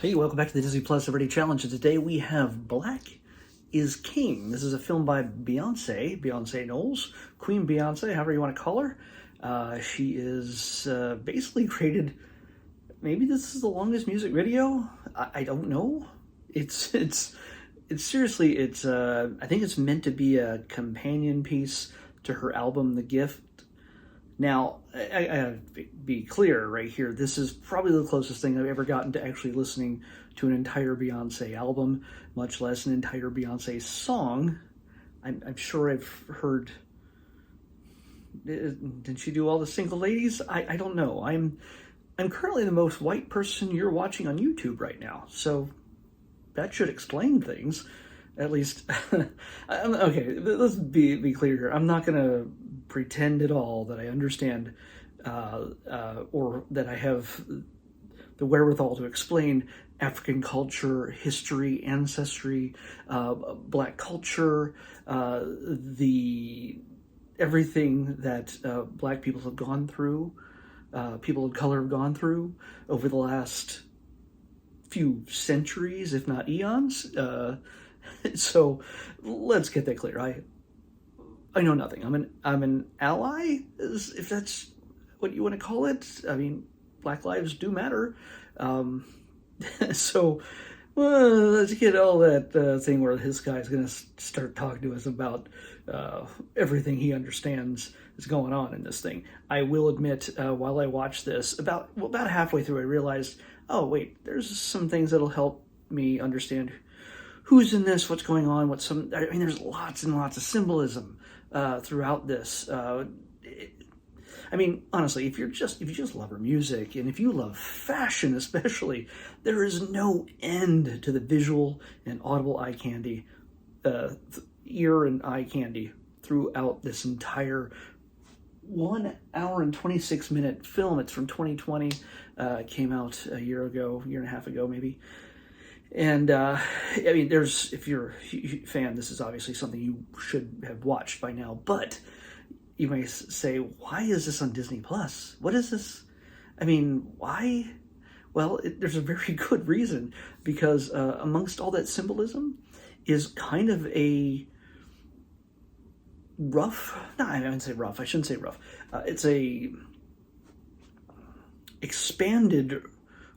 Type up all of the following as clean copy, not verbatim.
Hey, welcome back to the Disney Plus Celebrity Challenge. And today we have Black is King. This is a film by Beyonce Knowles, Queen Beyonce, however you want to call her. She is basically created, maybe this is the longest music video. I don't know. It's seriously, I think it's meant to be a companion piece to her album, The Gift. Now, I gotta be clear right here, this is probably the closest thing I've ever gotten to actually listening to an entire Beyonce album, much less an entire Beyonce song. I'm sure I've heard... Did she do all the Single Ladies? I don't know. I'm currently the most white person you're watching on YouTube right now, so that should explain things. At least, okay, let's be clear here. I'm not going to pretend at all that I understand or that I have the wherewithal to explain African culture, history, ancestry, Black culture, everything that Black people have gone through, people of color have gone through over the last few centuries, if not eons. So let's get that clear. I know nothing. I'm an ally, if that's what you want to call it. I mean, Black lives do matter. So let's get all that thing where this guy's going to start talking to us about everything he understands is going on in this thing. I will admit, while I watched this, about halfway through, I realized, oh wait, there's some things that'll help me understand who's in this, what's going on, there's lots and lots of symbolism throughout this. I mean, honestly, if you just love her music, and if you love fashion especially, there is no end to the visual and audible eye candy, ear and eye candy throughout this entire 1 hour and 26-minute film. It's from 2020, came out a year and a half ago maybe. And, I mean, if you're a fan, this is obviously something you should have watched by now, but you may say, why is this on Disney Plus? What is this? I mean, why? Well, there's a very good reason, because amongst all that symbolism is kind of a rough, no, I wouldn't say rough, I shouldn't say rough. It's a expanded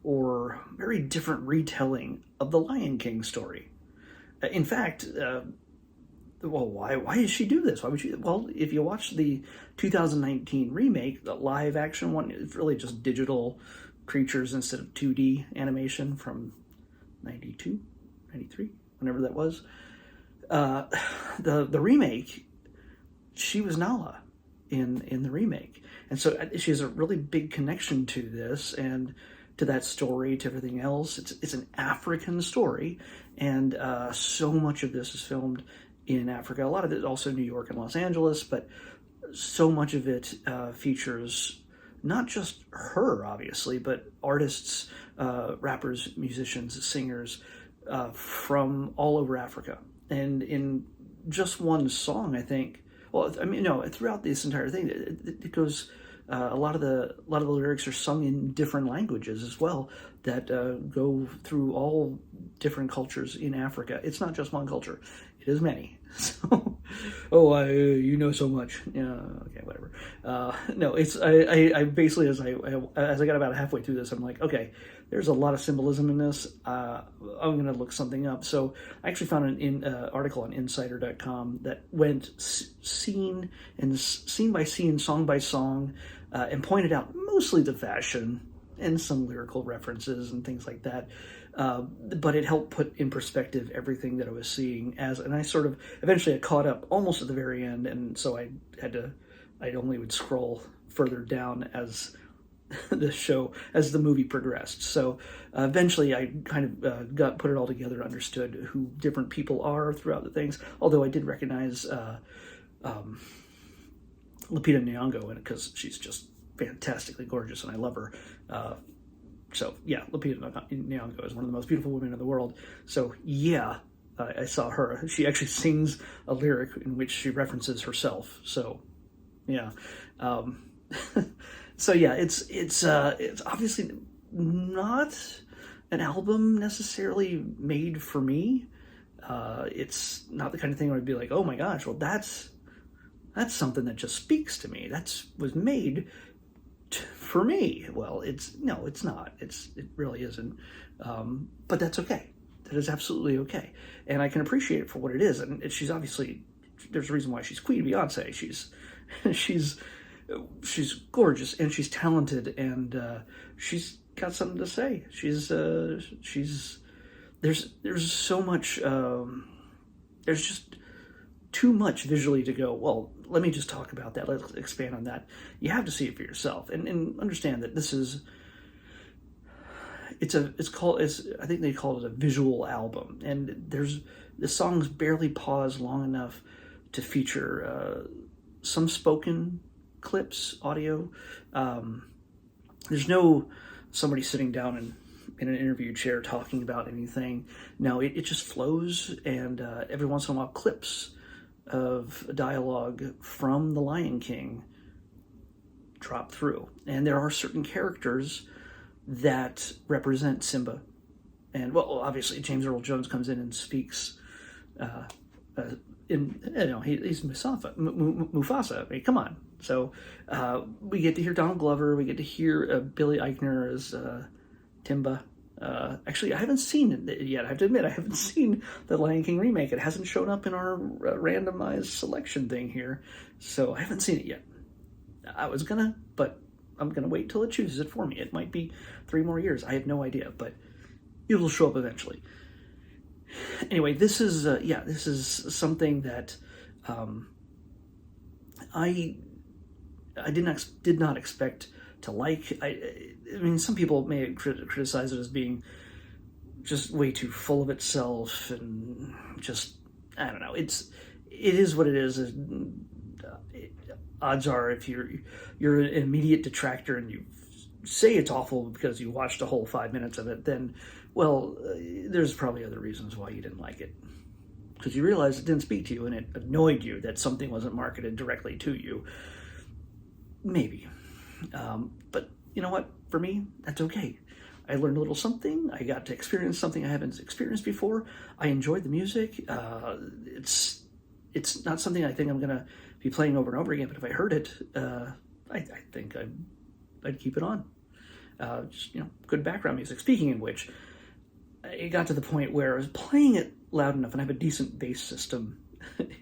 or very different retelling of the Lion King story. In fact, well, why did she do this? Why would she? Well, if you watch the 2019 remake, the live action one, it's really just digital creatures instead of 2D animation from 92, 93, whenever that was. The remake, she was Nala in the remake. And so she has a really big connection to this and to that story, to everything else. It's an African story, and so much of this is filmed in Africa. A lot of it also New York and Los Angeles, but so much of it features not just her, obviously, but artists, rappers, musicians, singers from all over Africa. And in just one song, I think, well, I mean, no, throughout this entire thing, it goes... a lot of the lyrics are sung in different languages as well that go through all different cultures in Africa. It's not just one culture; it is many. So, you know so much. Yeah, okay, whatever. No, it's I basically as I got about halfway through this, I'm like, okay, there's a lot of symbolism in this. I'm gonna look something up. So I actually found an article on Insider.com that went scene by scene, song by song, and pointed out mostly the fashion and some lyrical references and things like that. But it helped put in perspective everything that I was seeing and I sort of eventually I caught up almost at the very end, and so I only would scroll further down as the movie progressed. So eventually I kind of put it all together, understood who different people are throughout the things, although I did recognize Lupita Nyong'o in it because she's just fantastically gorgeous and I love her. So yeah, Lupita Nyong'o is one of the most beautiful women in the world. So yeah, I saw her. She actually sings a lyric in which she references herself. So yeah. So yeah, it's obviously not an album necessarily made for me. It's not the kind of thing where I'd be like, oh my gosh, well that's something that just speaks to me. Was made for me. Well, it's not. It really isn't. But that's okay. That is absolutely okay, and I can appreciate it for what it is. And she's obviously, there's a reason why she's Queen Beyonce. She's gorgeous and she's talented and she's got something to say. There's so much. There's just too much visually to go, well, let me just talk about that. Let's expand on that. You have to see it for yourself and understand that this is, I think they call it a visual album. And the songs barely pause long enough to feature some spoken clips, audio. There's no somebody sitting down in an interview chair talking about anything. No, it just flows, and every once in a while clips of dialogue from The Lion King drop through. And there are certain characters that represent Simba. And, well, obviously James Earl Jones comes in and speaks he's Mufasa. I mean, come on. So we get to hear Donald Glover. We get to hear Billy Eichner as Timba. Actually, I haven't seen it yet. I have to admit, I haven't seen the Lion King remake. It hasn't shown up in our randomized selection thing here, so I haven't seen it yet. I was gonna, but I'm gonna wait till it chooses it for me. It might be 3 more years. I have no idea, but it'll show up eventually. Anyway, this is something that I did not expect to like. I mean, some people may criticize it as being just way too full of itself and just, I don't know. It is what it is. Odds are, if you're an immediate detractor and you say it's awful because you watched a whole 5 minutes of it, then, well, there's probably other reasons why you didn't like it. Because you realized it didn't speak to you and it annoyed you that something wasn't marketed directly to you. Maybe. But you know what? For me, that's okay. I learned a little something. I got to experience something I haven't experienced before. I enjoyed the music. It's not something I think I'm going to be playing over and over again, but if I heard it, I think I'd keep it on. Just, good background music. Speaking of which, it got to the point where I was playing it loud enough, and I have a decent bass system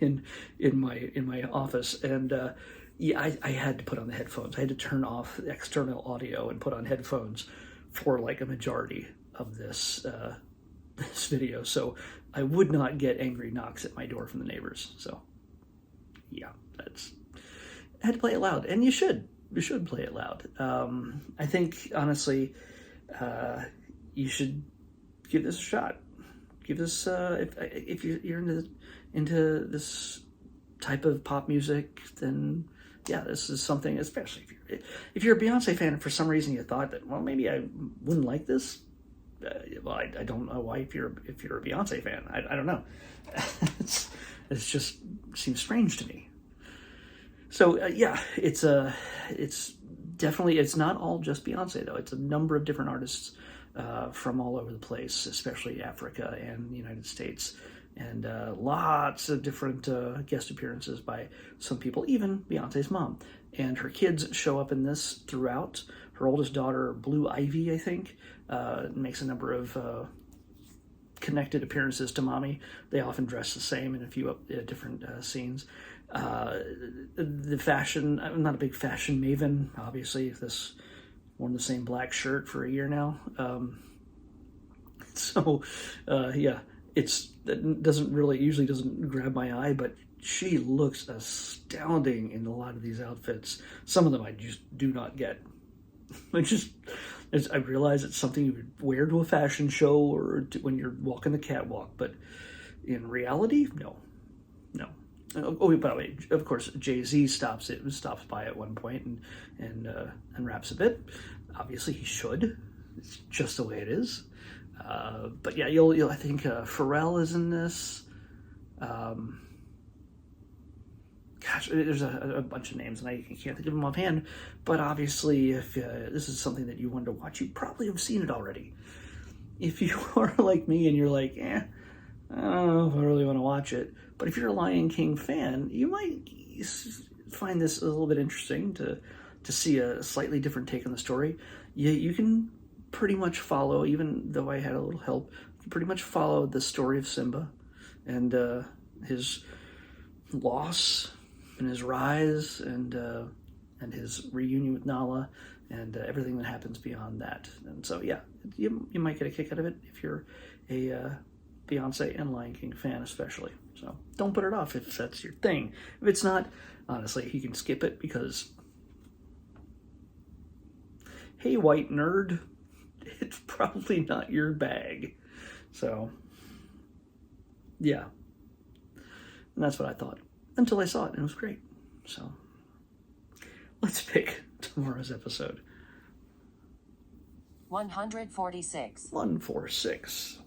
in my office, and I had to put on the headphones. I had to turn off the external audio and put on headphones for like a majority of this video, so I would not get angry knocks at my door from the neighbors. So yeah, I had to play it loud, and you should play it loud. I think honestly, you should give this a shot. Give this if you're into this type of pop music, then yeah, this is something. Especially if you're a Beyonce fan and for some reason you thought that, well, maybe I wouldn't like this. Well, I don't know why. If you're a Beyonce fan, I don't know. It's just seems strange to me. So yeah, it's definitely, it's not all just Beyonce though. It's a number of different artists from all over the place, especially Africa and the United States, and lots of different guest appearances by some people, even Beyonce's mom. And her kids show up in this throughout. Her oldest daughter, Blue Ivy, I think, makes a number of connected appearances to Mommy. They often dress the same in a few different scenes. The fashion, I'm not a big fashion maven, obviously. This worn the same black shirt for a year now. Yeah, that usually doesn't grab my eye, but she looks astounding in a lot of these outfits. Some of them I just do not get. I realize it's something you would wear to a fashion show or when you're walking the catwalk, but in reality, no. Oh, by the way, of course, Jay-Z stops by at one point and raps a bit. Obviously, he should. It's just the way it is. But yeah, I think Pharrell is in this. Gosh, there's a bunch of names, and I can't think of them offhand. But obviously, if this is something that you wanted to watch, you probably have seen it already. if you are like me and you're like, I don't know if I really want to watch it, but if you're a Lion King fan, you might find this a little bit interesting to see a slightly different take on the story. You can pretty much follow, even though I had a little help, you can pretty much follow the story of Simba and his loss and his rise and his reunion with Nala and everything that happens beyond that. And so, yeah, you might get a kick out of it if you're a Beyonce and Lion King fan especially. So don't put it off if that's your thing. If it's not, honestly, you can skip it because, hey, white nerd, it's probably not your bag. So, yeah. And that's what I thought. Until I saw it, and it was great. So, let's pick tomorrow's episode. 146. 146.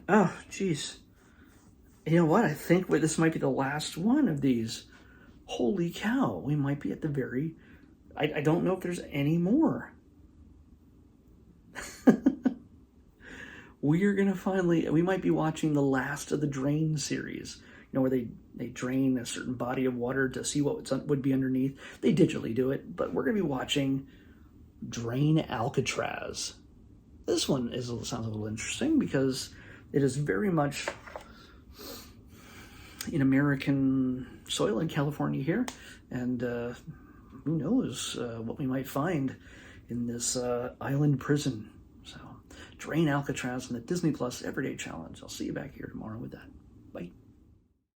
Oh, jeez. You know what? I think this might be the last one of these. Holy cow. We might be at the very... I don't know if there's any more. We are going to finally... We might be watching the last of the Drain series. You know, where they drain a certain body of water to see what would be underneath. They digitally do it, but we're going to be watching Drain Alcatraz. This one sounds a little interesting because it is very much in American soil in California here, and who knows what we might find in this island prison. So, Drain Alcatraz on the Disney Plus Everyday Challenge. I'll see you back here tomorrow with that. Bye.